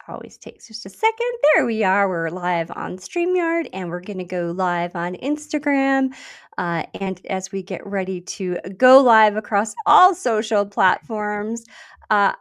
always takes just a second. There we are. We're live on StreamYard and we're going to go live on Instagram. And as we get ready to go live across all social platforms, I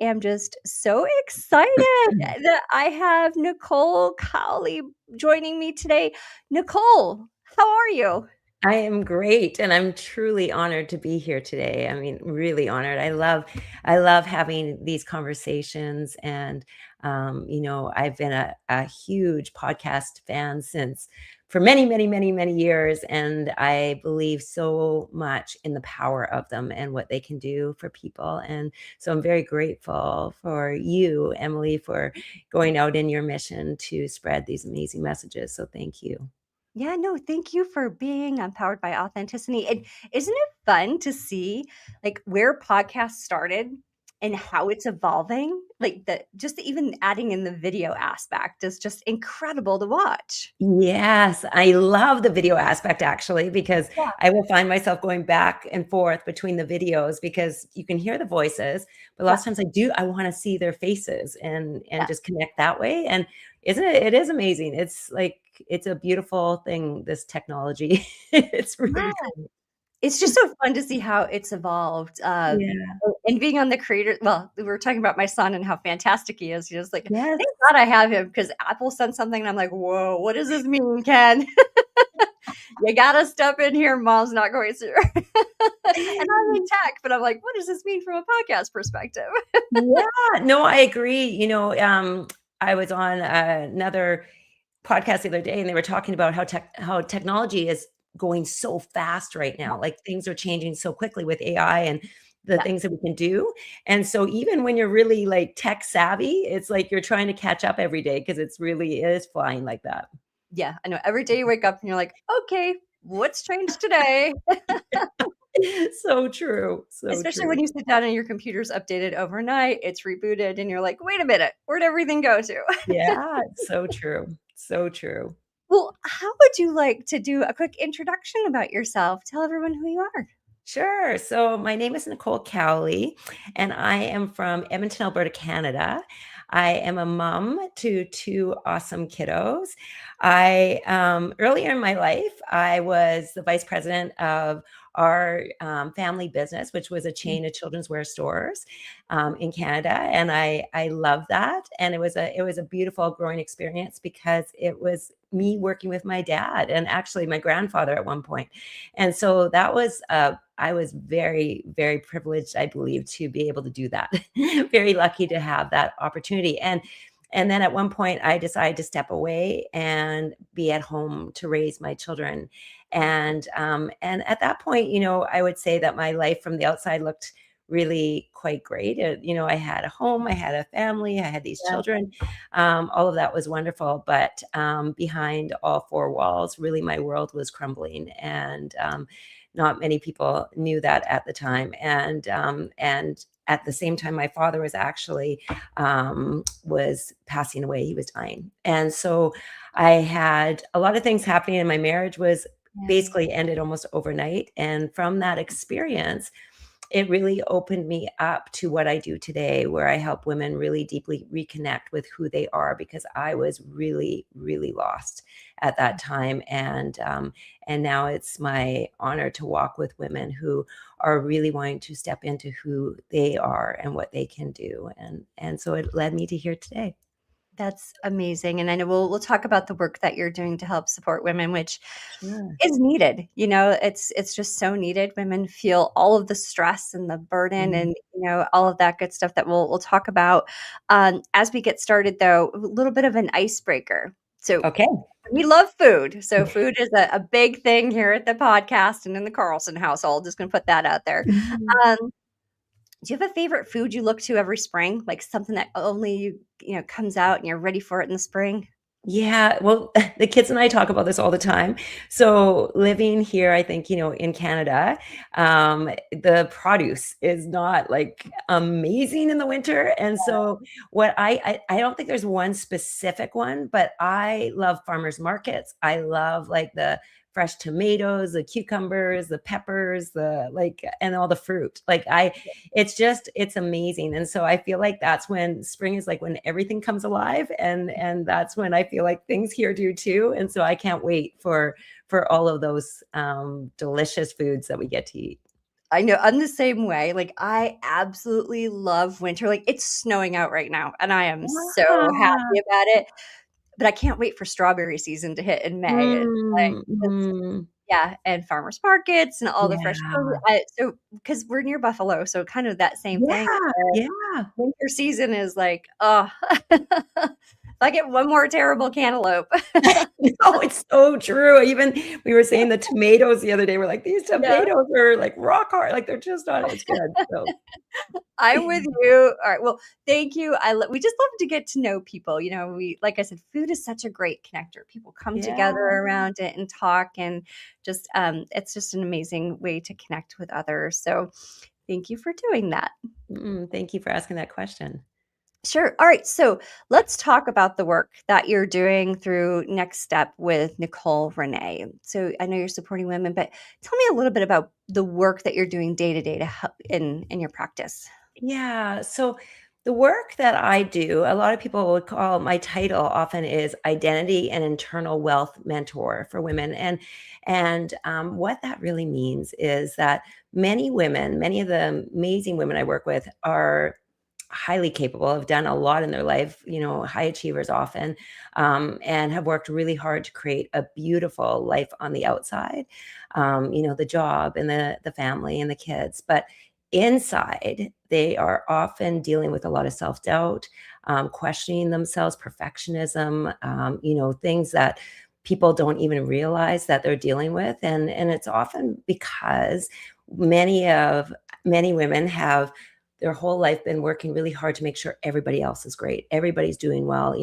am just so excited that I have Nicole Cowley joining me today. Nicole, how are you? I am great, and I'm truly honored to be here today. I mean, really honored. I love having these conversations, and I've been a huge podcast fan since for many, many, many, many years, and I believe so much in the power of them and what they can do for people. And so I'm very grateful for you, Emily, for going out in your mission to spread these amazing messages. So thank you. Yeah, no, thank you for being empowered by authenticity. And isn't it fun to see like where podcasts started and how it's evolving? Like even adding in the video aspect is just incredible to watch. Yes, I love the video aspect actually, because Yeah. I will find myself going back and forth between the videos because you can hear the voices, but lots Yeah. of times I wanna see their faces and Yeah. just connect that way, and isn't it it is amazing. It's like it's a beautiful thing, this technology. It's Yeah. really cool. It's just so fun to see how it's evolved. Yeah. And being on the creator, well, we were talking about my son and how fantastic he is. He was like, Yes. thank God I have him because Apple sent something and I'm like, whoa, what does this mean, Ken? You gotta step in here. Mom's not going to. And I'm in tech, but I'm like, what does this mean from a podcast perspective? Yeah, no, I agree. I was on another podcast the other day, and they were talking about how technology is going so fast right now. Like things are changing so quickly with AI and the Yeah. things that we can do. And so even when you're really like tech savvy, it's like you're trying to catch up every day because it's really is flying like that. Yeah. I know. Every day you wake up and you're like, okay, what's changed today? So true. So Especially when true. you sit down and your computer's updated overnight, it's rebooted, and you're like, wait a minute, where'd everything go to? Yeah, so true. So true. Well, how would you like to do a quick introduction about yourself? Tell everyone who you are. Sure. So my name is Nicole Cowley, and I am from Edmonton, Alberta, Canada. I am a mom to two awesome kiddos. I earlier in my life, I was the vice president of our family business, which was a chain of children's wear stores in Canada, and I love that. And it was a beautiful growing experience because it was me working with my dad and actually my grandfather at one point. And so that was I was very, very privileged, I believe, to be able to do that. Very lucky to have that opportunity. And then at one point I decided to step away and be at home to raise my children. And at that point, I would say that my life from the outside looked really quite great. I had a home, I had a family, I had these Yeah. children. All of that was wonderful. But behind all four walls, really, my world was crumbling. And not many people knew that at the time. And at the same time, my father was actually was passing away. He was dying. And so I had a lot of things happening, and my marriage was Yeah. basically ended almost overnight. And from that experience, it really opened me up to what I do today, where I help women really deeply reconnect with who they are, because I was really, really lost at that time. And now it's my honor to walk with women who are really wanting to step into who they are and what they can do. And so it led me to here today. That's amazing. And I know we'll talk about the work that you're doing to help support women, which Sure. is needed. It's just so needed. Women feel all of the stress and the burden Mhm. and all of that good stuff that we'll talk about. As we get started though, a little bit of an icebreaker. So Okay. we love food. So food is a big thing here at the podcast and in the Carlson household. Just gonna put that out there. Mhm. Um, do you have a favorite food you look to every spring? Like something that only comes out and you're ready for it in the spring? Yeah, well, the kids and I talk about this all the time. So living here, I think, in Canada, the produce is not like amazing in the winter. And so what I don't think there's one specific one, but I love farmers markets. I love like the fresh tomatoes, the cucumbers, the peppers, the like, and all the fruit. It's amazing. And so I feel like that's when spring is like when everything comes alive, and that's when I feel like things here do too. And so I can't wait for all of those delicious foods that we get to eat. I know, I'm the same way, like, I absolutely love winter, like, it's snowing out right now, and I am so Ah, happy about it, but I can't wait for strawberry season to hit in May. mm, It's mm. yeah, and farmers markets and all the fresh produce. Yeah. So because 'cause we're near Buffalo, so kind of that same thing Yeah, where yeah. winter season is like, oh, if I get one more terrible cantaloupe. No, it's so true. Even we were saying the tomatoes the other day, we're like, "These Yeah. tomatoes are, like, rock hard." Like, they're just not as good, so I'm with you. All right. Well, thank you. We just love to get to know people. We, like I said, food is such a great connector. People come together Yeah. around it and talk, and it's just an amazing way to connect with others. So, thank you for doing that. Thank you for asking that question. Sure. All right. So let's talk about the work that you're doing through Next Step with Nicole Renee. So I know you're supporting women, but tell me a little bit about the work that you're doing day to day to help in your practice. Yeah. So the work that I do, a lot of people would call my title often is identity and internal wealth mentor for women. And what that really means is that many women, many of the amazing women I work with are highly capable, have done a lot in their life, high achievers often, and have worked really hard to create a beautiful life on the outside, the job and the family and the kids. But inside, they are often dealing with a lot of self doubt, questioning themselves, perfectionism, things that people don't even realize that they're dealing with. And it's often because many women have their whole life been working really hard to make sure everybody else is great. Everybody's doing well,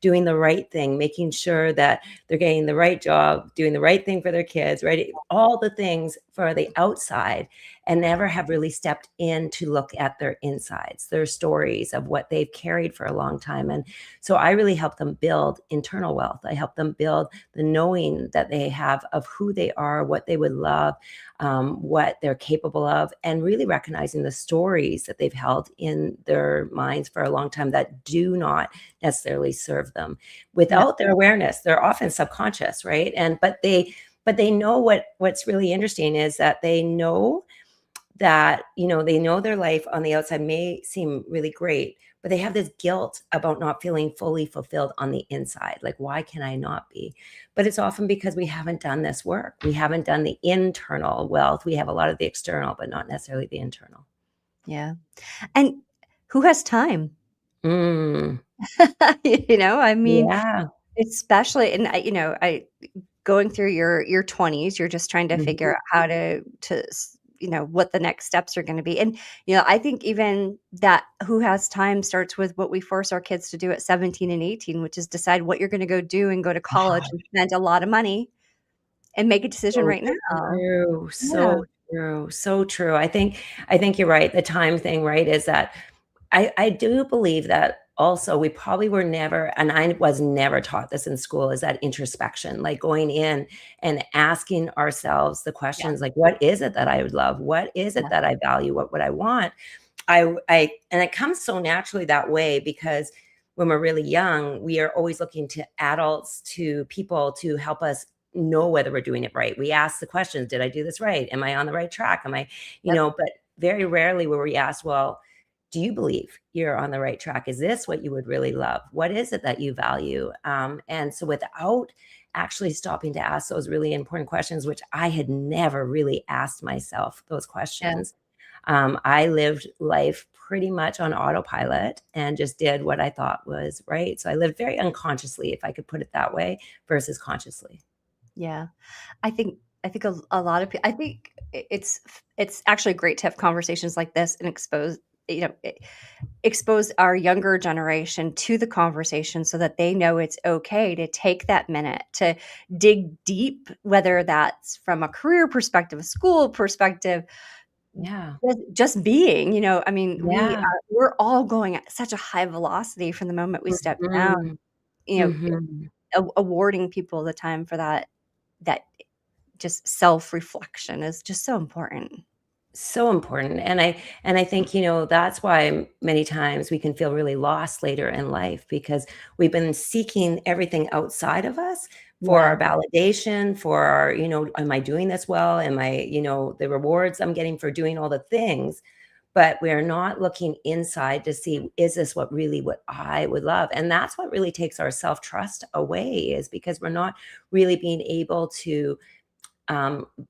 doing the right thing, making sure that they're getting the right job, doing the right thing for their kids, right? All the things for the outside, and never have really stepped in to look at their insides, their stories of what they've carried for a long time. And so I really help them build internal wealth. I help them build the knowing that they have of who they are, what they would love, what they're capable of, and really recognizing the stories that they've held in their minds for a long time that do not necessarily serve them. Yeah. Without their awareness, they're often subconscious, right? But they know what's really interesting is that they know their life on the outside may seem really great, but they have this guilt about not feeling fully fulfilled on the inside. Like, why can I not be? But it's often because we haven't done this work. We haven't done the internal wealth. We have a lot of the external, but not necessarily the internal. Yeah. And who has time? Mm, I mean, yeah. especially and I going through your 20s, you're just trying to figure Mhm. out how to what the next steps are gonna be, and, I think even that who has time starts with what we force our kids to do at 17 and 18, which is decide what you're gonna go do and go to college and spend a lot of money and make a decision So right now. true, Yeah. so true, so true. I think you're right. The time thing, right, is that I do believe that also we probably were never, and I was never taught this in school, is that introspection, like going in and asking ourselves the Yeah, questions like, what is it that I would love? What is it yeah, that I value? What would I want? And it comes so naturally that way because when we're really young, we are always looking to adults, to people to help us know whether we're doing it right. We ask the questions, did I do this right? Am I on the right track? yep, But very rarely were we asked, well, do you believe you're on the right track? Is this what you would really love? What is it that you value? And so without actually stopping to ask those really important questions, which I had never really asked myself those yeah. questions, I lived life pretty much on autopilot and just did what I thought was right. So I lived very unconsciously, if I could put it that way, versus consciously. Yeah. I think a lot of people. I think it's actually great to have conversations like this and expose our younger generation to the conversation so that they know it's okay to take that minute to dig deep, whether that's from a career perspective, a school perspective, Yeah. just being, I mean, Yeah. we're all going at such a high velocity from the moment we step down, Mhm. you know, Mhm. awarding people the time for that just self-reflection is just so important. So important. And I think, that's why many times we can feel really lost later in life because we've been seeking everything outside of us for Yeah. our validation, for our, am I doing this well? Am I, the rewards I'm getting for doing all the things, but we're not looking inside to see, is this what I would love? And that's what really takes our self-trust away, is because we're not really being able to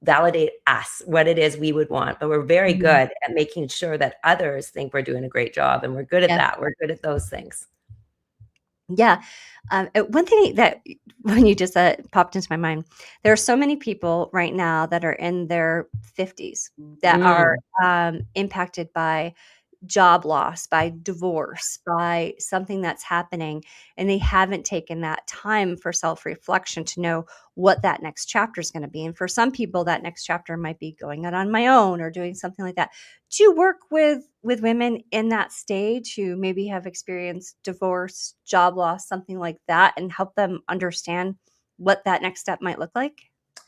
validate us, what it is we would want. But we're very Mhm. good at making sure that others think we're doing a great job. And we're good at Yeah. that. We're good at those things. Yeah. One thing that when you just said popped into my mind, there are so many people right now that are in their 50s that are Mm. impacted by job loss, by divorce, by something that's happening, and they haven't taken that time for self-reflection to know what that next chapter is gonna be, and for some people, that next chapter might be going out on my own or doing something like that. Do you work with women in that stage who maybe have experienced divorce, job loss, something like that, and help them understand what that next step might look like?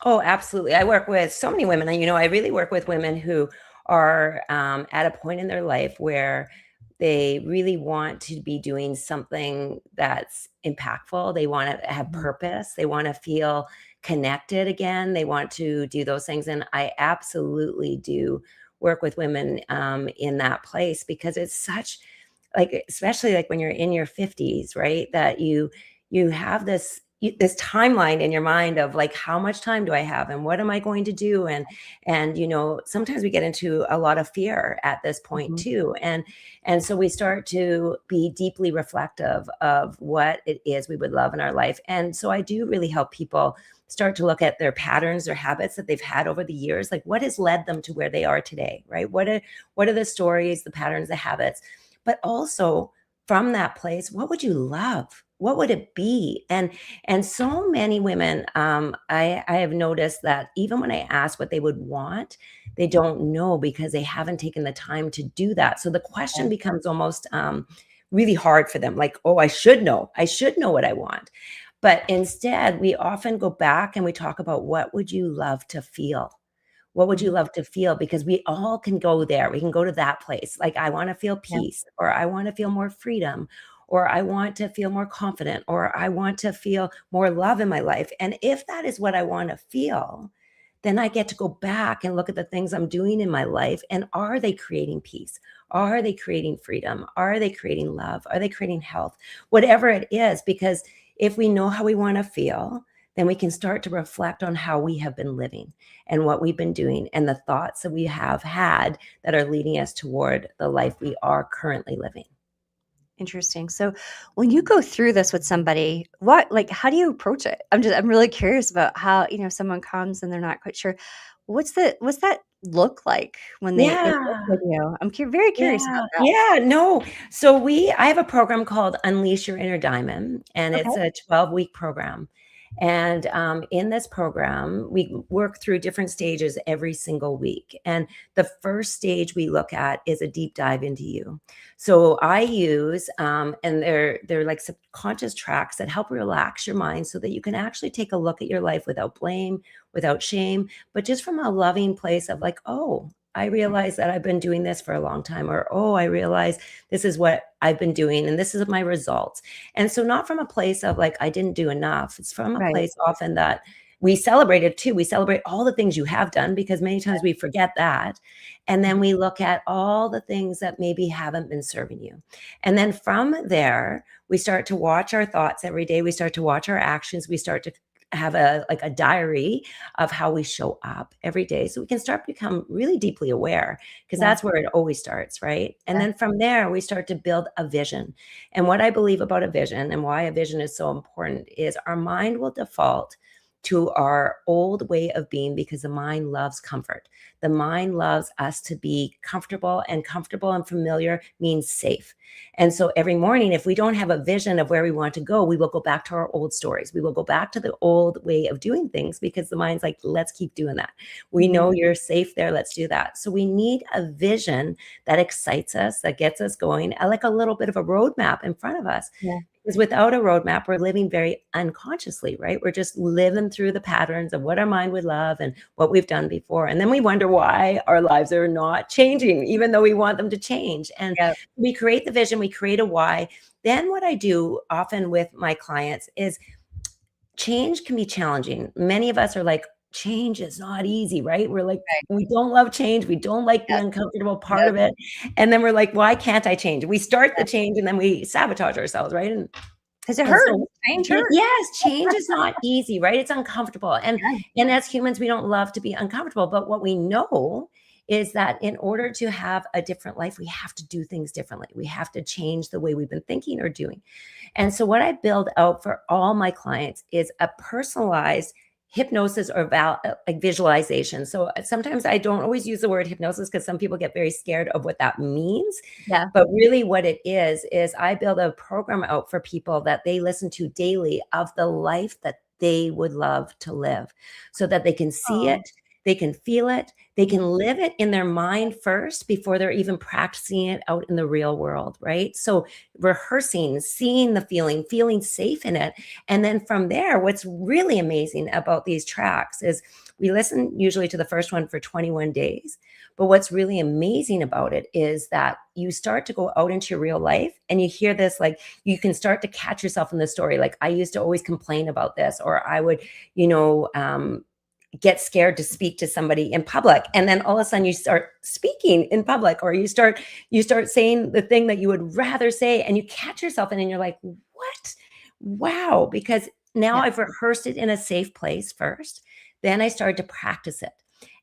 Oh, absolutely. I work with so many women. And, I really work with women who are at a point in their life where they really want to be doing something that's impactful. They want to have Mhm. purpose. They want to feel connected again. They want to do those things. And I absolutely do work with women in that place because it's such, like, especially like when you're in your 50s, right? That you have this timeline in your mind of like, how much time do I have and what am I going to do? And sometimes we get into a lot of fear at this point Mhm. too. And so we start to be deeply reflective of what it is we would love in our life. And so I do really help people start to look at their patterns or habits that they've had over the years, like what has led them to where they are today, right? What are the stories, the patterns, the habits, but also from that place, what would you love? What would it be? And so many women, I have noticed that even when I ask what they would want, they don't know because they haven't taken the time to do that. So the question becomes almost really hard for them. Like, oh, I should know. I should know what I want. But instead, we often go back and we talk about what would you love to feel? What would you Mhm. love to feel? Because we all can go there. We can go to that place. Like, I want to feel Yeah. peace, or I want to feel more freedom, or I want to feel more confident, or I want to feel more love in my life. And if that is what I want to feel, then I get to go back and look at the things I'm doing in my life. And are they creating peace? Are they creating freedom? Are they creating love? Are they creating health? Whatever it is, because if we know how we want to feel, then we can start to reflect on how we have been living and what we've been doing and the thoughts that we have had that are leading us toward the life we are currently living. Interesting. So when you go through this with somebody, how do you approach it? I'm really curious about how, someone comes and they're not quite sure. What's that look like when they work Yeah. with you? Very curious Yeah, about that. yeah, no. So I have a program called Unleash Your Inner Diamond, and Okay. it's a 12-week program. And in this program, we work through different stages every single week. And the first stage we look at is a deep dive into you. So I use, and they're like subconscious tracks that help relax your mind so that you can actually take a look at your life without blame, without shame, but just from a loving place of like, oh, I realize that I've been doing this for a long time, or, oh, I realize this is what I've been doing and this is my results. And so, not from a place of like, I didn't do enough. It's from a Right. place often that we celebrate it too. We celebrate all the things you have done because many times we forget that. And then Mhm. we look at all the things that maybe haven't been serving you. And then from there, we start to watch our thoughts every day. We start to watch our actions. We start to have a diary of how we show up every day so we can start to become really deeply aware, because Yeah. that's where it always starts, right? And Yeah. then from there we start to build a vision. And what I believe about a vision and why a vision is so important is our mind will default to our old way of being because the mind loves comfort. The mind loves us to be comfortable, and comfortable and familiar means safe. And so every morning, if we don't have a vision of where we want to go, we will go back to our old stories. We will go back to the old way of doing things because the mind's like, let's keep doing that. We Mhm. know you're safe there. Let's do that. So we need a vision that excites us, that gets us going, like a little bit of a roadmap in front of us. Yeah. Because without a roadmap, we're living very unconsciously, right? We're just living through the patterns of what our mind would love and what we've done before. And then we wonder why our lives are not changing, even though we want them to change. And Yeah, we create the vision, we create a why. Then what I do often with my clients is change can be challenging. Many of us are like, change is not easy, right? We're like, right. we don't love change. We don't like the Yes, uncomfortable part yes, of it. And then we're like, why can't I change? We start the yes. change and then we sabotage ourselves, right? 'Cause it And hurts. so Change hurts. yes, change is not easy, right? It's uncomfortable. Yeah, And as humans, we don't love to be uncomfortable, but what we know is that in order to have a different life, we have to do things differently. We have to change the way we've been thinking or doing. And so what I build out for all my clients is a personalized hypnosis or like visualization. So sometimes I don't always use the word hypnosis because some people get very scared of what that means. yeah. But really what it is I build a program out for people that they listen to daily of the life that they would love to live so that they can see Oh, it, they can feel it, they can live it in their mind first before they're even practicing it out in the real world, right? So rehearsing, seeing the feeling, feeling safe in it. And then from there, what's really amazing about these tracks is we listen usually to the first one for 21 days. But what's really amazing about it is that you start to go out into your real life and you hear this, like you can start to catch yourself in the story. Like I used to always complain about this, or I would, you know, get scared to speak to somebody in public, and then all of a sudden you start speaking in public, or you start saying the thing that you would rather say, and you catch yourself in, and you're like, what? Wow. Because now yeah. I've rehearsed it in a safe place first, then I started to practice it,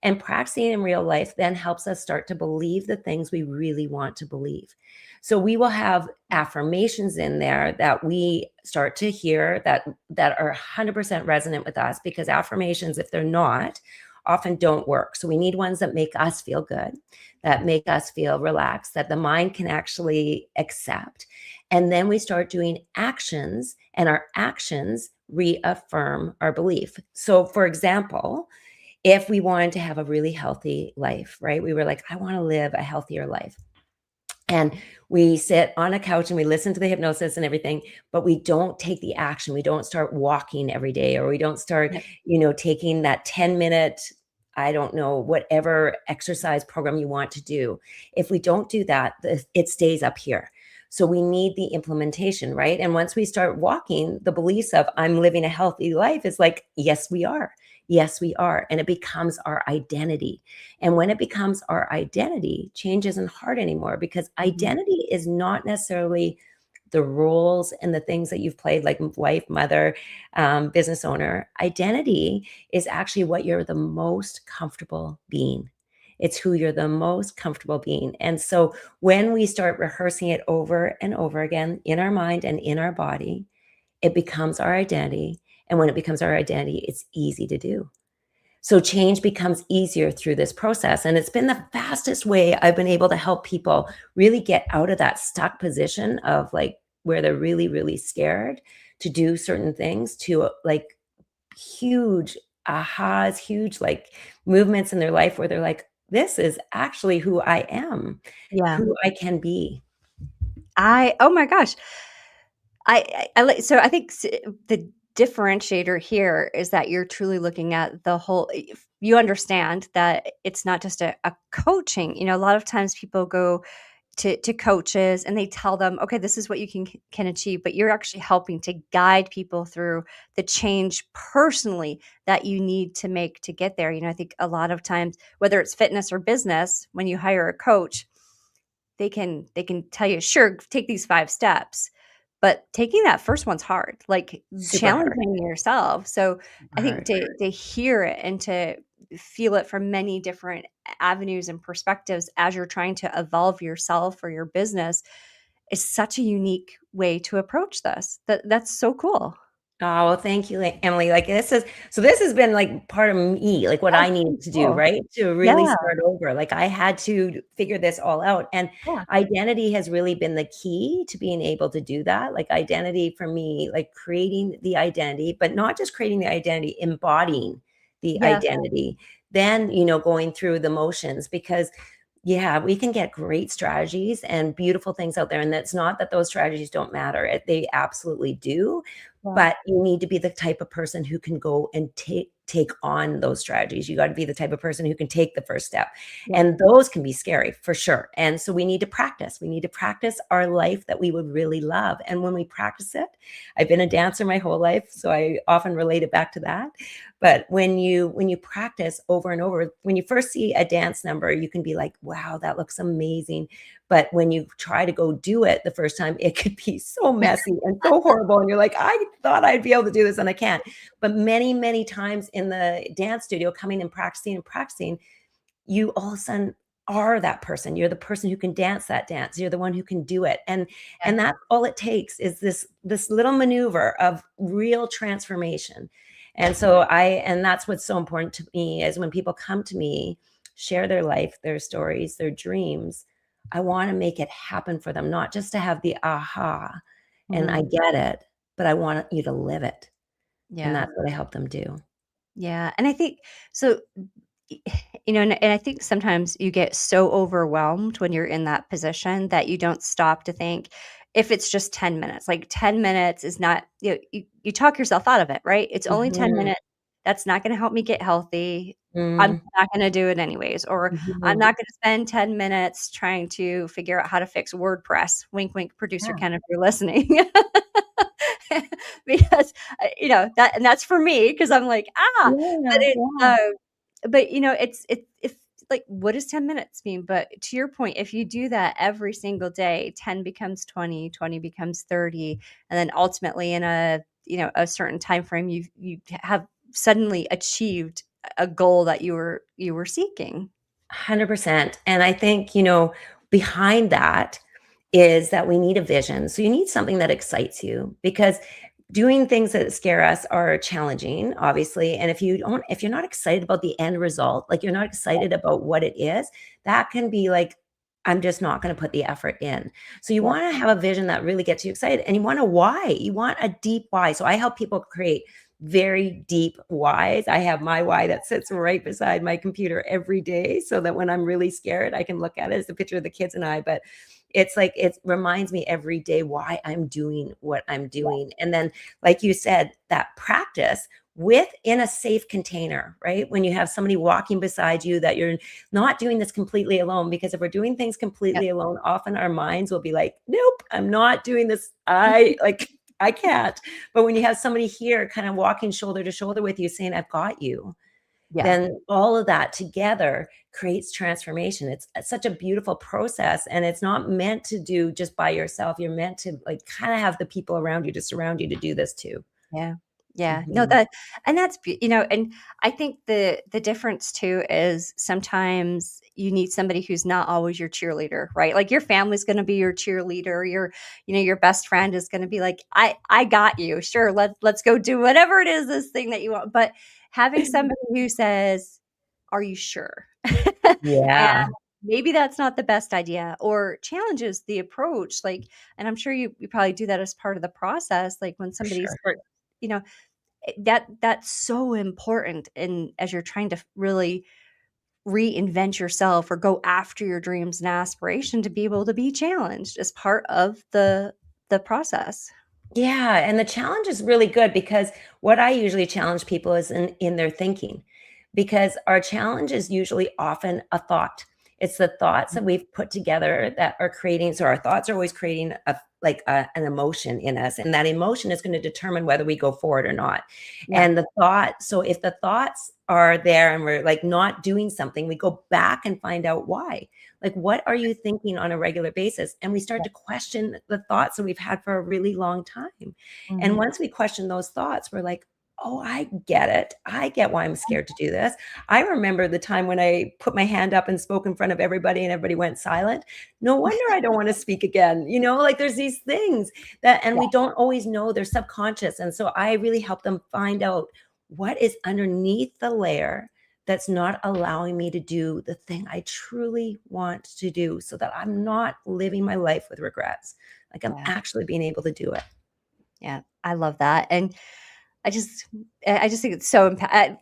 and practicing in real life then helps us start to believe the things we really want to believe. So we will have affirmations in there that we start to hear that are 100% resonant with us, because affirmations, if they're not, often don't work. So we need ones that make us feel good, that make us feel relaxed, that the mind can actually accept. And then we start doing actions, and our actions reaffirm our belief. So for example, if we wanted to have a really healthy life, right? We were like, I want to live a healthier life. And we sit on a couch and we listen to the hypnosis and everything, but we don't take the action. We don't start walking every day, or we don't start, Yeah, taking that 10-minute, I don't know, whatever exercise program you want to do. If we don't do that, it stays up here. So we need the implementation, right? And once we start walking, the beliefs of I'm living a healthy life is like, yes, we are. Yes, we are. And it becomes our identity. And when it becomes our identity, change isn't hard anymore, because mhm. identity is not necessarily the roles and the things that you've played, like wife, mother, business owner. Identity is actually what you're the most comfortable being. It's who you're the most comfortable being. And so when we start rehearsing it over and over again in our mind and in our body, it becomes our identity. And when it becomes our identity, it's easy to do. So change becomes easier through this process. And it's been the fastest way I've been able to help people really get out of that stuck position of like where they're really, really scared to do certain things, to like huge ahas, huge like movements in their life where they're like, this is actually who I am, Yeah. who I can be. Oh my gosh. I like so I think the differentiator here is that you're truly looking at the whole if you understand that it's not just a coaching, a lot of times people go to coaches and they tell them, "Okay, this is what you can achieve," but you're actually helping to guide people through the change personally that you need to make to get there. I think a lot of times, whether it's fitness or business, when you hire a coach, they can tell you, "Sure, take these 5 steps." But taking that first one's hard, like, Super hard. challenging yourself. So, Super I think hard. to hear it and to feel it from many different avenues and perspectives as you're trying to evolve yourself or your business is such a unique way to approach this. That's so cool. Oh, well, thank you, Emily. Like this has been like part of me, like what Oh, I so needed to do, cool. right? To really Yeah, start over. Like I had to figure this all out. And yeah, identity has really been the key to being able to do that. Like identity for me, like creating the identity, but not just creating the identity, embodying the yeah, identity. Then, going through the motions, because Yeah, we can get great strategies and beautiful things out there, and it's not that those strategies don't matter, they absolutely do, Yeah. but you need to be the type of person who can go and take on those strategies. You gotta be the type of person who can take the first step, Yeah. and those can be scary for sure, and so we need to practice. We need to practice our life that we would really love, and when we practice it, I've been a dancer my whole life, so I often relate it back to that, but when you practice over and over, when you first see a dance number, you can be like, "Wow, that looks amazing." But when you try to go do it the first time, it could be so messy and so horrible, and you're like, "I thought I'd be able to do this and I can't." But many, many times in the dance studio, coming and practicing, you all of a sudden are that person. You're the person who can dance that dance. You're the one who can do it. And that's all it takes is this little maneuver of real transformation. And that's what's so important to me is when people come to me, share their life, their stories, their dreams, I want to make it happen for them, not just to have the aha and I Mhm. get it, but I want you to live it. And Yeah. that's what I help them do. Yeah, and I think so, y and I think sometimes you get so overwhelmed when you're in that position that you don't stop to think if it's just 10 minutes, like, 10 minutes is not you talk yourself out of it, right? It's only 10 Mhm. minutes. That's not gonna help me get healthy. I'm Mm. not gonna do it anyways, or I'm Mhm. not gonna spend 10 minutes trying to figure out how to fix WordPress. Wink, wink, producer Yeah. Ken, if you're listening. Because, that's for me because 'cause I'm like, "Ah," but Yeah, it's, yeah. but, it's like, what does 10 minutes mean? But to your point, if you do that every single day, 10 becomes 20, 20 becomes 30, and then ultimately in a certain time frame, you have suddenly achieved a goal that you were seeking. 100%. And I think, behind that is that we need a vision. So you need something that excites you because doing things that scare us are challenging, obviously. And if you're not excited about the end result, like you're not excited about what it is, that can be like, I'm just not going to put the effort in. So you Yeah, want to have a vision that really gets you excited and you want a why. You want a deep why. So I help people create very deep whys. I have my why that sits right beside my computer every day so that when I'm really scared, I can look at it as a picture of the kids and I. But it's like it reminds me every day why I'm doing what I'm doing. And then, like you said, that practice within a safe container, right? When you have somebody walking beside you, that you're not doing this completely alone. Because if we're doing things yep. completely alone, often our minds will be like, nope, I'm not doing this. I can't. But when you have somebody here kind of walking shoulder to shoulder with you saying, I've got you, Yeah. then all of that together creates transformation. It's such a beautiful process and it's not meant to do just by yourself. You're meant to like kind of have the people around you to surround you to do this too. Yeah. Yeah. No, Mhm. and that's and I think the difference too is sometimes you need somebody who's not always your cheerleader, right? Like your family's going to be your cheerleader, your best friend is going to be like, I got you. Sure, let's go do whatever it is this thing that you want. But having somebody who says, "Are you sure?" And Yeah, maybe that's not the best idea or challenges the approach and I'm sure you probably do that as part of the process like when for somebody sure. starts you know that's so important and as you're trying to really reinvent yourself or go after your dreams and aspiration to be able to be challenged as part of the process. Yeah, and the challenge is really good because what I usually challenge people is in their thinking. Because our challenge is usually often a thought. It's the thoughts that we've put together that are creating so our thoughts are always creating an emotion in us and that emotion is going to determine whether we go forward or not. Yeah. And the thought so if the thoughts are there and we're like not doing something, we go back and find out why. Like, what are you thinking on a regular basis? And we start Yeah. to question the thoughts that we've had for a really long time. And Mhm. once we question those thoughts, we're like, oh, I get it. I get why I'm scared to do this. I remember the time when I put my hand up and spoke in front of everybody and everybody went silent. No wonder I don't want to speak again. Like there's these things and Yeah. we don't always know they're subconscious. And so I really help them find out what is underneath the layer that's not allowing me to do the thing I truly want to do so that I'm not living my life with regrets. Like I'm Yeah. actually being able to do it. Yeah. I love that. And I just I just think it's so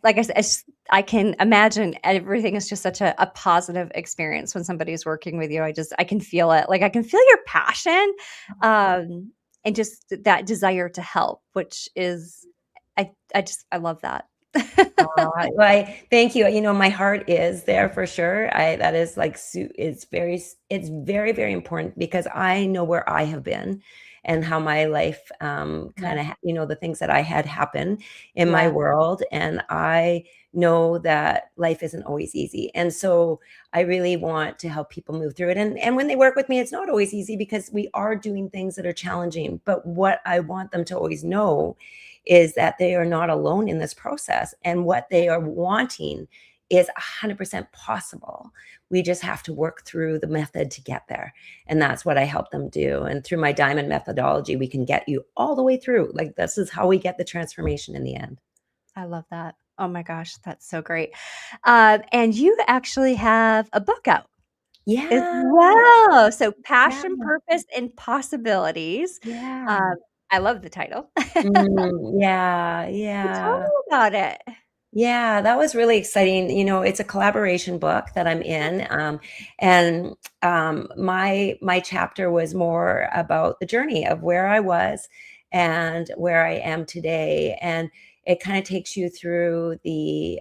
like I said, I can imagine everything is just such a positive experience when somebody is working with you. I can feel it. Like, I can feel your passion, and just that desire to help, which is I love that. Well, thank you. You know, my heart is there for sure. That is like, it's very, very important because I know where I have been and how my life, Yeah, kind of, the things that I had happen in my yeah, world. And I know that life isn't always easy. And so I really want to help people move through it. And when they work with me, it's not always easy because we are doing things that are challenging. But what I want them to always know is that they are not alone in this process, and what they are wanting is 100% possible. We just have to work through the method to get there, and that's what I help them do. And through my diamond methodology, we can get you all the way through. Like, this is how we get the transformation in the end. I love that. Oh my gosh, that's so great. And you actually have a book out as Yeah, well. So yeah, Passion, Purpose, and Possibilities. yeah. Um, I love the title. Yeah, So tell yeah. me about it. Yeah, that was really exciting. It's a collaboration book that I'm in, and my chapter was more about the journey of where I was and where I am today, and it kind of takes you through the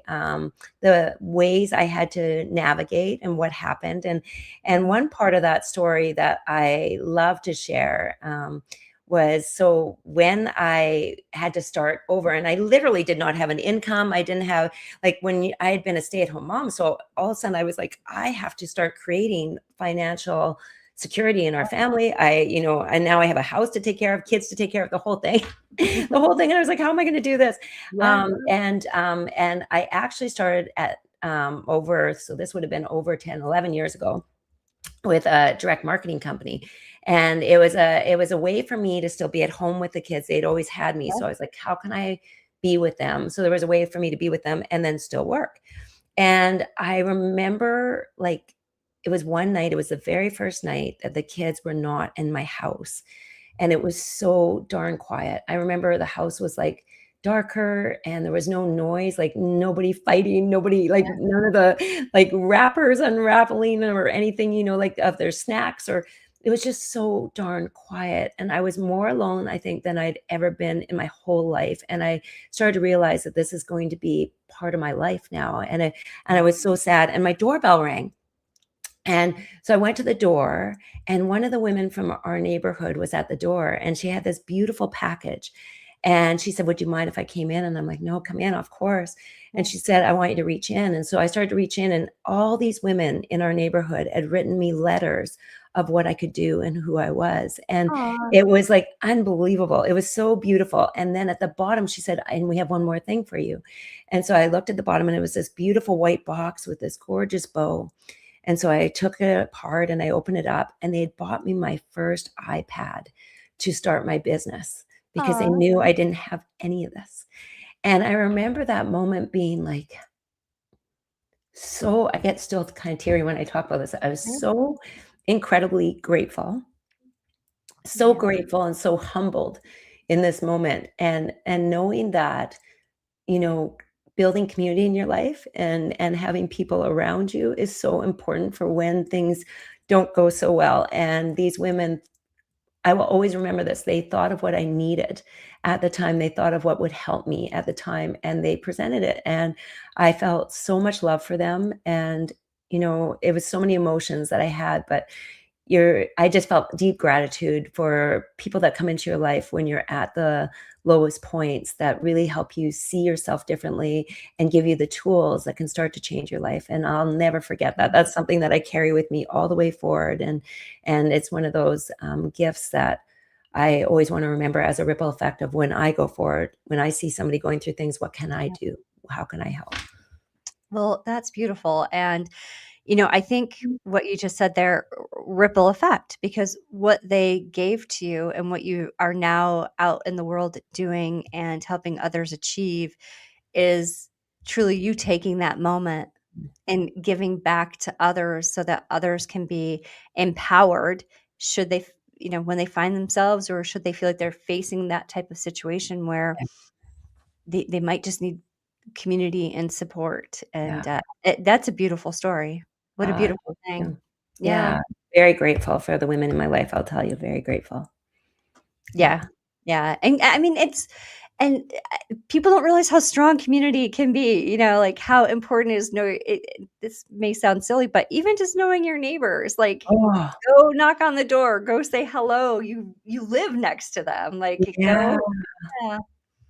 ways I had to navigate and what happened, and Mhm. one part of that story that I love to share. Was so when I had to start over, and I literally did not have an income. I didn't have, like, I had been a stay-at-home mom, so all of a sudden I was like, I have to start creating financial security in our family. And now I have a house to take care of, kids to take care of, the whole thing, the whole thing. And I was like, how am I going to do this? Yeah. And I actually started at over, so this would have been over 10, 11 years ago, with a direct marketing company. And it was a way for me to still be at home with the kids. They'd always had me. Yeah. So I was like, how can I be with them? So there was a way for me to be with them and then still work. And I remember, like, it was one night, it was the very first night that the kids were not in my house. And it was so darn quiet. I remember the house was like darker and there was no noise, like nobody fighting, nobody, like none of the like wrappers unraveling or anything, like of their snacks, or it was just so darn quiet. And I was more alone, I think, than I'd ever been in my whole life. And I started to realize that this is going to be part of my life now. And I was so sad. And my doorbell rang. And so I went to the door, and one of the women from our neighborhood was at the door, and she had this beautiful package. And she said, would you mind if I came in? And I'm like, no, come in, of course. And Yeah. she said, I want you to reach in. And so I started to reach in, and all these women in our neighborhood had written me letters of what I could do and who I was. And Aw. it was like unbelievable. It was so beautiful. And then at the bottom, she said, and we have one more thing for you. And so I looked at the bottom, and it was this beautiful white box with this gorgeous bow. And so I took it apart and I opened it up, and they had bought me my first iPad to start my business because they Aw. knew I didn't have any of this. And I remember that moment being like, I get still kind of teary when I talk about this. I was Yeah. so incredibly grateful, so Yeah. grateful and so humbled in this moment. And knowing that, you know, building community in your life and having people around you is so important for when things don't go so well. And these women, I will always remember this. They thought of what I needed at the time. They thought of what would help me at the time, and they presented it. And I felt so much love for them. And, it was so many emotions that I had, but I just felt deep gratitude for people that come into your life when you're at the lowest points, that really help you see yourself differently and give you the tools that can start to change your life. And I'll never forget that. That's something that I carry with me all the way forward. And it's one of those gifts that I always want to remember as a ripple effect of when I go forward, when I see somebody going through things, what can I do? How can I help? Well, that's beautiful. And I think what you just said there, ripple effect, because what they gave to you and what you are now out in the world doing and helping others achieve is truly you taking that moment and giving back to others so that others can be empowered should when they find themselves, or should they feel like they're facing that type of situation where they might just need community and support, Yeah. and, that's a beautiful story. What a Thank beautiful thing. you. Yeah. Yeah, very grateful for the women in my life, I'll tell you, very grateful. Yeah. Yeah. Yeah, and I mean, and, people don't realize how strong community can be, like, how important is know this may sound silly, but even just knowing your neighbors, like, Oh, go knock on the door, go say hello, you live next to them, like, yeah. go. Yeah.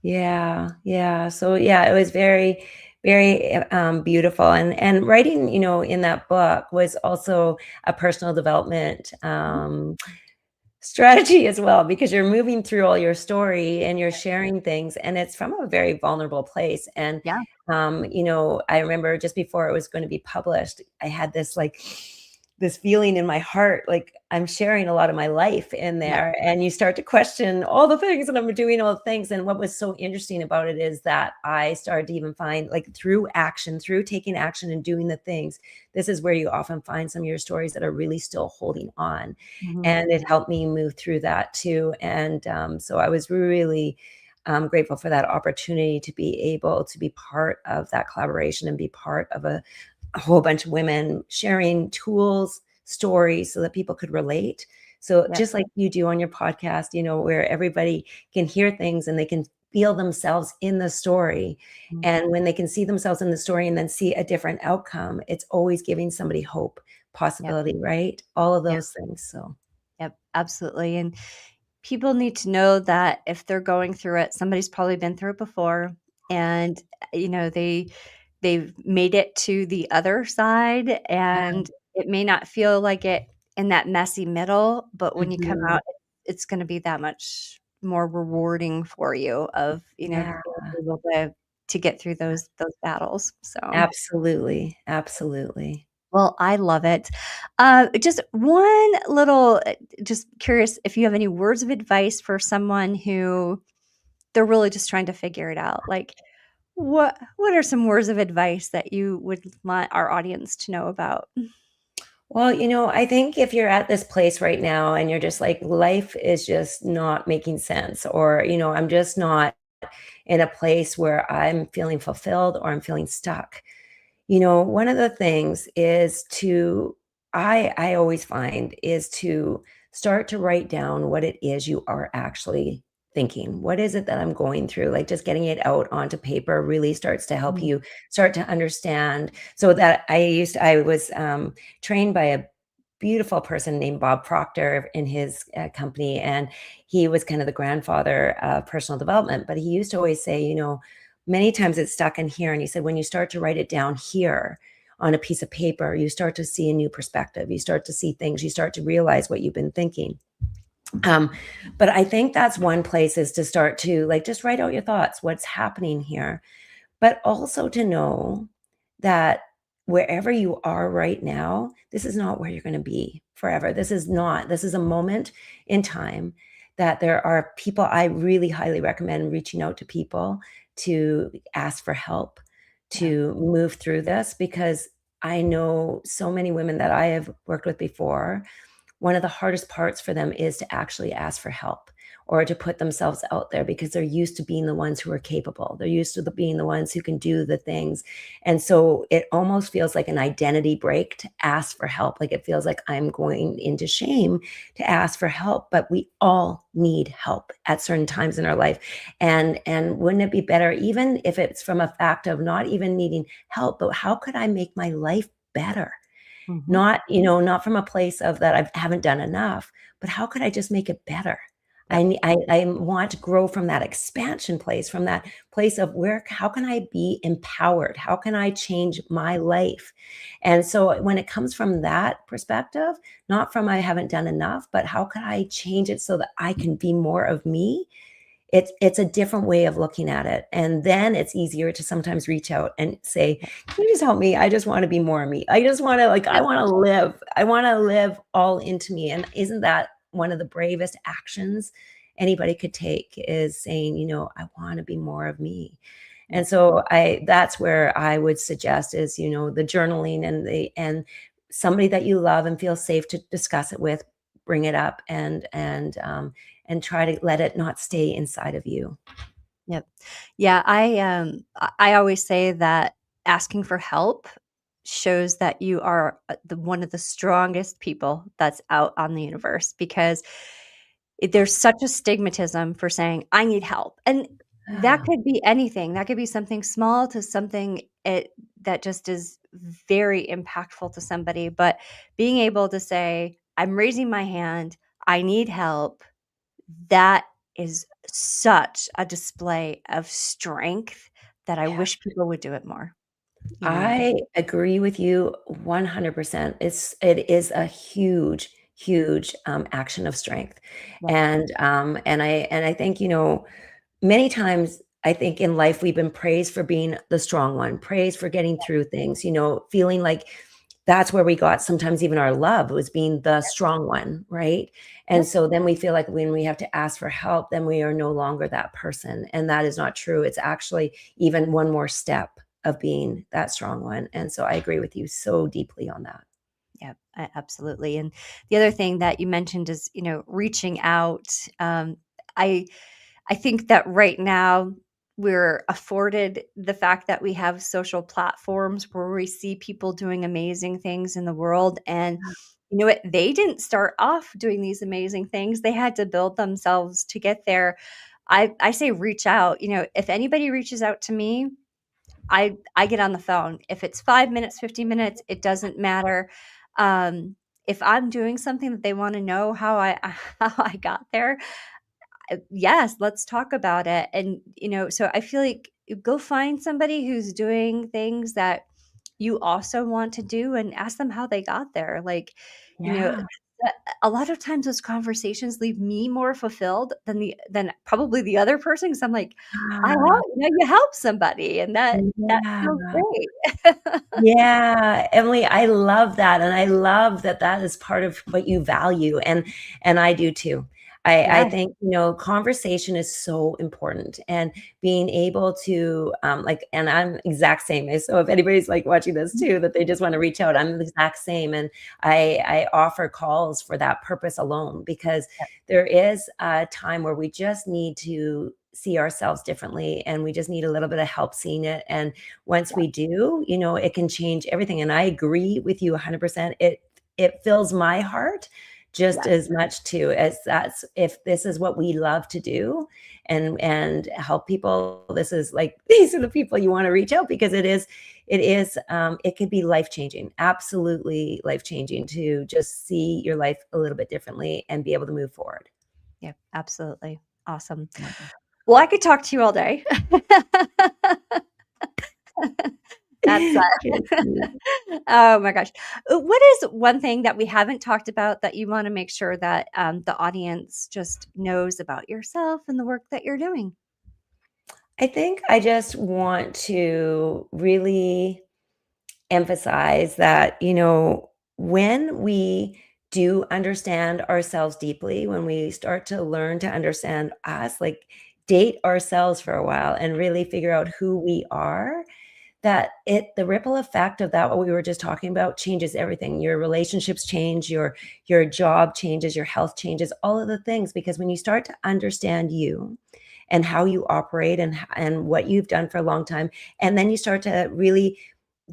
Yeah, yeah. So yeah, it was very, very beautiful. And writing, in that book was also a personal development Mhm. strategy as well, because you're moving through all your story and you're sharing things, and it's from a very vulnerable place. And Yeah. I remember just before it was going to be published, I had this feeling in my heart, like I'm sharing a lot of my life in Yeah. there, and you start to question all the things, and I'm doing all the things. And what was so interesting about it is that I started to even find, like, through action, through taking action and doing the things, this is where you often find some of your stories that are really still holding on. Mhm. And it helped me move through that too. And so I was really grateful for that opportunity to be able to be part of that collaboration and be part of a whole bunch of women sharing tools, stories so that people could relate. So Yep. just like you do on your podcast, where everybody can hear things and they can feel themselves in the story. Mhm. And when they can see themselves in the story and then see a different outcome, it's always giving somebody hope, Yep. possibility, right? All of Yep. those things. So Yep. Absolutely, and people need to know that if they're going through it, somebody's probably been through it before, and, they've made it to the other side, yeah. and it may not feel like it in that messy middle, but when you come Mhm. out, it's gonna be that much more rewarding for you of, Yeah, being able to get through those battles, so absolutely, absolutely. well, I love it. Just one little just curious if you have any words of advice for someone who they're really just trying to figure it out. Like, what are some words of advice that you would want our audience to know about? Well, I think if you're at this place right now and you're just like, life is just not making sense, or, I'm just not in a place where I'm feeling fulfilled or I'm feeling stuck. One of the things is I always find is to start to write down what it is you are actually thinking. What is it that I'm going through? Like, just getting it out onto paper really starts to help Mm, you start to understand. So that I was trained by a beautiful person named Bob Proctor in his company, and he was kind of the grandfather of personal development. But he used to always say, many times it's stuck in here. And he said, when you start to write it down here on a piece of paper, you start to see a new perspective. You start to see things. You start to realize what you've been thinking. Um, but I think that's one place, is to start to, like, just write out your thoughts, what's happening here, but also to know that wherever you are right now, this is not where you're going to be forever. This is a moment in time, that there are people. I really highly recommend reaching out to people to ask for help yeah. to move through this, because I know so many women that I have worked with before, one of the hardest parts for them is to actually ask for help or to put themselves out there, because they're used to being the ones who are capable. They're used to being the ones who can do the things. And so it almost feels like an identity break to ask for help. Like, it feels like I'm going into shame to ask for help, but we all need help at certain times in our life. And wouldn't it be better, even if it's from a fact of not even needing help, but how could I make my life better? Mhm. Not, not from a place of that I haven't done enough, but how could I just make it better? Yep. I want to grow from that expansion place, from that place of where how can I be empowered? How can I change my life? And so when it comes from that perspective, not from I haven't done enough, but how can I change it so that I can be more of me? It's a different way of looking at it, and then it's easier to sometimes reach out and say, Yep. "Can you just help me? I just wanna be more me. I just wanna, like, Yep. I wanna live all into me." And isn't that one of the bravest actions anybody could take, is saying, "I wanna be more of me." Yep. And so I that's where I would suggest is, the journaling, and somebody that you love and feel safe to discuss it with, bring it up, and try to let it not stay inside of you. Yep. Yeah, I always say that asking for help shows that you are, the one of the strongest people that's out on the universe, because there's such a stigmatism for saying, "I need help," and that Ah, could be anything. That could be something small to something that just is very impactful to somebody, but being able to say, "I'm raising my hand, I need help," that is such a display of strength that I yeah. wish people would do it more, you know? I agree with you 100%. It is a huge, huge, action of strength, Yep, and I think, many times I think in life we've been praised for being the strong one, praised for getting through things, feeling like that's where we got sometimes even our love was being the strong one, right? And yep, so then we feel like when we have to ask for help, then we are no longer that person. And that is not true. It's actually even one more step of being that strong one. And so I agree with you so deeply on that. yep, absolutely, and the other thing that you mentioned is, reaching out. I I think that right now we're afforded the fact that we have social platforms where we see people doing amazing things in the world, and you know what? They didn't start off doing these amazing things. They had to build themselves to get there. I say reach out. If anybody reaches out to me, I get on the phone. If it's 5 minutes, 50 minutes, it doesn't matter. If I'm doing something that they want to know how I how I got there, yes, let's talk about it. And, so I feel like you go find somebody who's doing things that you also want to do and ask them how they got there. Like, you know, Yeah. a a lot of times those conversations leave me more fulfilled than probably the other person, because I'm like, I help, Ah, you help somebody, and that feels yeah. great. Yeah, Emily, I love that, and I love that that is part of what you value, and I do too. I Yes, think, conversation is so important, and being able to, and I'm exact same, so if anybody's, like, watching this too, that they just wanna reach out, I'm the exact same, and I offer calls for that purpose alone, because there is a time where we just need to see ourselves differently, and we just need a little bit of help seeing it, and once yes, we do, it can change everything, and I agree with you 100%. It fills my heart just yes, as much too as that's if this is what we love to do and help people, this is like these are the people you wanna reach out because it could be life-changing, absolutely life-changing to just see your life a little bit differently and be able to move forward. yeah, absolutely. Awesome. Yeah. Well, I could talk to you all day. That's Yes, oh my gosh. What is one thing that we haven't talked about that you wanna make sure that, the audience just knows about yourself and the work that you're doing? I think I just want to really emphasize that, when we do understand ourselves deeply, when we start to learn to understand us, like date ourselves for a while and really figure out who we are, that the ripple effect of that, what we were just talking about, changes everything. Your relationships change, your job changes, your health changes, all of the things. Because when you start to understand you and how you operate and what you've done for a long time, and then you start to really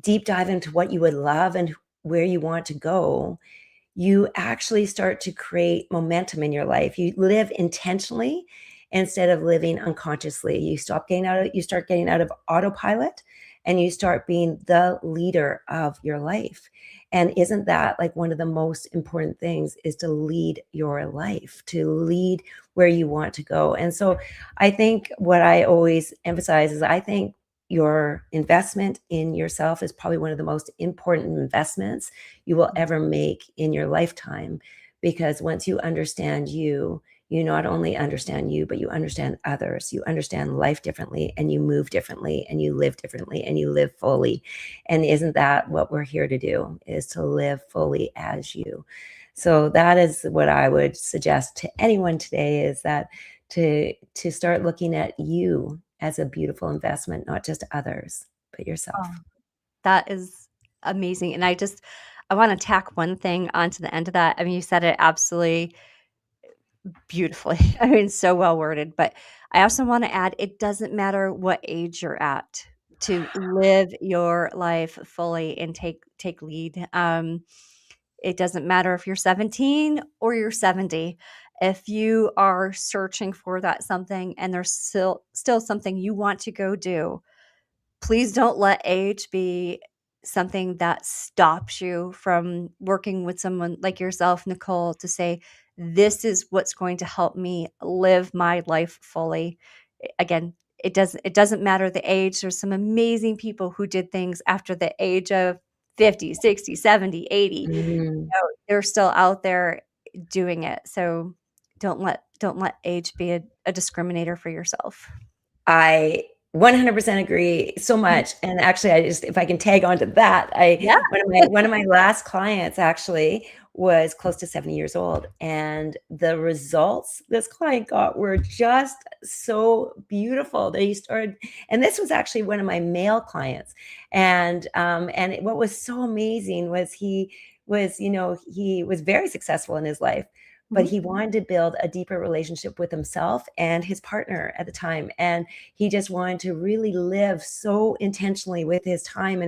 deep dive into what you would love and where you want to go, you actually start to create momentum in your life. You live intentionally instead of living unconsciously. You start getting out of autopilot and you start being the leader of your life. And isn't that like one of the most important things is to lead your life, to lead where you want to go. And so I think what I always emphasize is I think your investment in yourself is probably one of the most important investments you will ever make in your lifetime. Because once you understand you, you not only understand you, but you understand others. You understand life differently and you move differently and you live differently and you live fully. And isn't that what we're here to do, is to live fully as you? So that is what I would suggest to anyone today, is that to start looking at you as a beautiful investment, not just others, but Oh, yourself. that is amazing, and I wanna tack one thing onto the end of that. I mean, you said it absolutely beautifully. I mean, so well worded. But I also want to add it doesn't matter what age you're at to live your life fully and take lead. It doesn't matter if you're 17 or you're 70. If you are searching for that something and there's still something you want to go do, please don't let age be something that stops you from working with someone like yourself, Nicole, to say, this is what's going to help me live my life fully. Again, it doesn't matter the age. There's some amazing people who did things after the age of 50, 60, 70, 80. Mm. They're still out there doing it. So don't let age be a discriminator for yourself. I 100% agree so Mhm. much. And actually, I just, if I can tag on to that, Yeah. one of my last clients actually was close to 70 years old. And the results this client got were just so beautiful. They started, and this was actually one of my male clients. What was so amazing was he was very successful in his life, but Mhm. he wanted to build a deeper relationship with himself and his partner at the time. And he just wanted to really live so intentionally with his time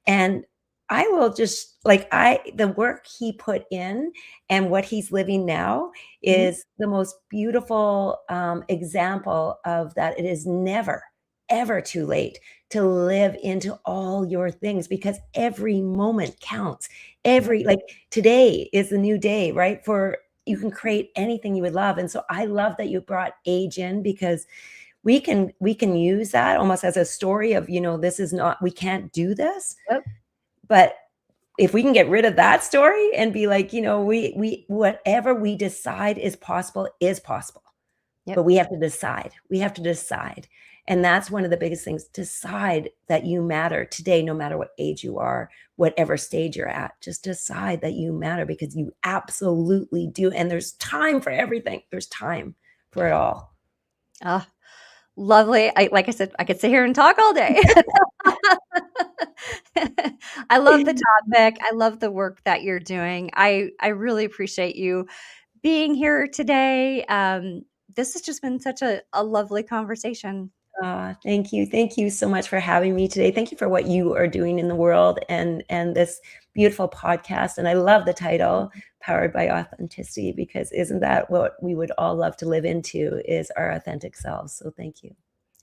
and I will just like I the work he put in and what he's living now Mhm. is the most beautiful example of that. It is never, ever too late to live into all your things because every moment counts. Yep. Like today is the new day, right? For you can create anything you would love. And so I love that you brought age in because we can use that almost as a story of, this is not, we can't do this. Yep. But if we can get rid of that story and be like, we whatever we decide is possible. But Yep. we have to decide. We have to decide. And that's one of the biggest things. Decide that you matter today, no matter what age you are, whatever stage you're at. Just decide that you matter because you absolutely do. And there's time for everything. There's time for it all. Ah, lovely. Like I said, I could sit here and talk all day. I love the topic. I love the work that you're doing. I really appreciate you being here today. This has just been such a lovely conversation. Thank you. Thank you so much for having me today. Thank you for what you are doing in the world and this beautiful podcast. And I love the title, Powered by Authenticity, because isn't that what we would all love to live into is our authentic selves. So thank you.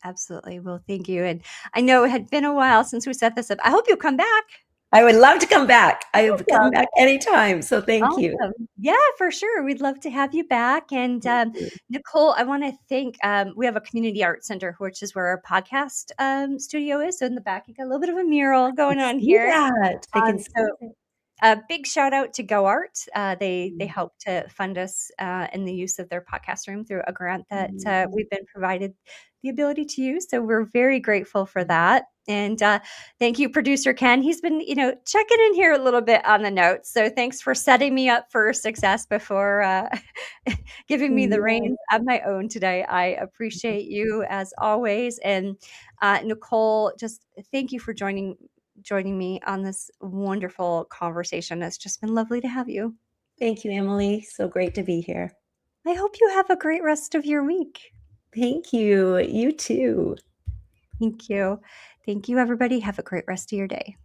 Absolutely. Well, thank you. And I know it had been a while since we set this up. I hope you'll come back. I would love to come back. I would come Awesome. back anytime. So thank you. Awesome. Yeah, for sure. We'd love to have you back. And Thank you. Nicole, I want to thank, we have a community art center, which is where our podcast studio is. So in the back, you got a little bit of a mural I going can on see here. that. I can see So it. a big shout out to Go Art. They Mm, help to fund us in the use of their podcast room through a grant that mm, we've been provided the ability to use. So we're very grateful for mm. that. And thank you, producer Ken. He's been, checking in here a little bit on the notes. So thanks for setting me up for success before giving me the Yeah. reins of my own today. I appreciate you as always. And Nicole, just thank you for joining me on this wonderful conversation. It's just been lovely to have you. Thank you, Emily. So great to be here. I hope you have a great rest of your week. Thank you. You too. Thank you. Thank you, everybody. Have a great rest of your day.